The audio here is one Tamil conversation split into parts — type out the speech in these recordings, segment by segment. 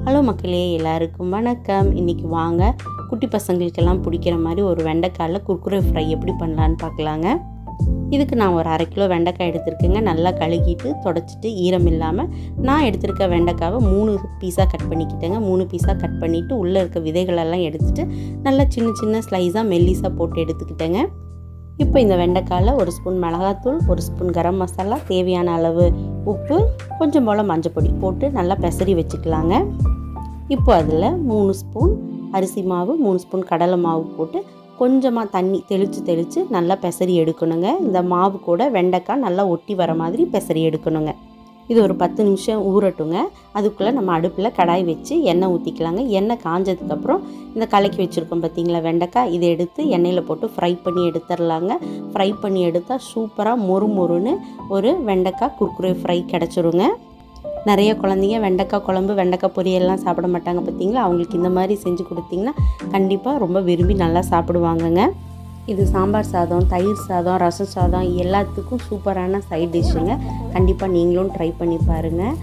ஹலோ மக்களே, எல்லாருக்கும் வணக்கம். இன்றைக்கி வாங்க குட்டி பசங்களுக்கெல்லாம் பிடிக்கிற மாதிரி ஒரு வெண்டைக்காயில் குர்குரே ஃப்ரை எப்படி பண்ணலான்னு பார்க்கலாங்க. இதுக்கு நான் ஒரு 1/2 கிலோ வெண்டைக்காய் எடுத்துருக்கேங்க. நல்லா கழுகிட்டு தொடச்சிட்டு ஈரம் இல்லாமல் நான் எடுத்துருக்க வெண்டைக்காவை 3 பீஸாக கட் பண்ணிக்கிட்டேங்க. 3 பீஸாக கட் பண்ணிவிட்டு உள்ளே இருக்க விதைகளெல்லாம் எடுத்துகிட்டு நல்லா சின்ன சின்ன ஸ்லைஸாக மெல்லிஸாக போட்டு எடுத்துக்கிட்டேங்க. இப்போ இந்த வெண்டைக்காயில் 1 ஸ்பூன் மிளகாத்தூள், 1 ஸ்பூன் கரம் மசாலா, தேவையான அளவு உப்பு, கொஞ்சம் போல் மஞ்சப்பொடி போட்டு நல்லா பெசரி வச்சுக்கலாங்க. இப்போ அதில் 3 ஸ்பூன் அரிசி மாவு, 3 ஸ்பூன் கடலை மாவு போட்டு கொஞ்சமாக தண்ணி தெளித்து நல்லா பெசரி எடுக்கணுங்க. இந்த மாவு கூட வெண்டைக்காய் நல்லா ஒட்டி வர மாதிரி பெசரி எடுக்கணுங்க. இது ஒரு 10 நிமிஷம் ஊறட்டுங்க. அதுக்குள்ளே நம்ம அடுப்பில் கடாய் வச்சு எண்ணெய் ஊற்றிக்கலாங்க. எண்ணெய் காஞ்சதுக்கப்புறம் இந்த கலக்கி வச்சுருக்கோம் பார்த்திங்களா வெண்டைக்காய், இதை எடுத்து எண்ணெயில் போட்டு ஃப்ரை பண்ணி எடுத்துடலாங்க. ஃப்ரை பண்ணி எடுத்தால் சூப்பராக மொறுன்னு ஒரு வெண்டைக்காய் குர்குரே ஃப்ரை கிடச்சிருங்க. நிறைய குழந்தைங்க வெண்டைக்காய் குழம்பு, வெண்டைக்காய் பொரியல்லாம் சாப்பிட மாட்டாங்க பார்த்திங்களா. அவங்களுக்கு இந்த மாதிரி செஞ்சு கொடுத்திங்கன்னா கண்டிப்பாக ரொம்ப விரும்பி நல்லா சாப்பிடுவாங்கங்க. இது சாம்பார் சாதம், தயிர் சாதம், ரசம் சாதம் எல்லாத்துக்கும் சூப்பரான சைட் டிஷ்ஷுங்க. கண்டிப்பாக நீங்களும் ட்ரை பண்ணி பாருங்கள்.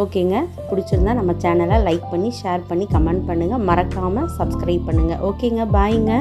ஓகேங்க, பிடிச்சிருந்தா நம்ம சேனலை லைக் பண்ணி, ஷேர் பண்ணி, கமெண்ட் பண்ணுங்கள். மறக்காமல் சப்ஸ்கிரைப் பண்ணுங்கள். ஓகேங்க, பாய்ங்க.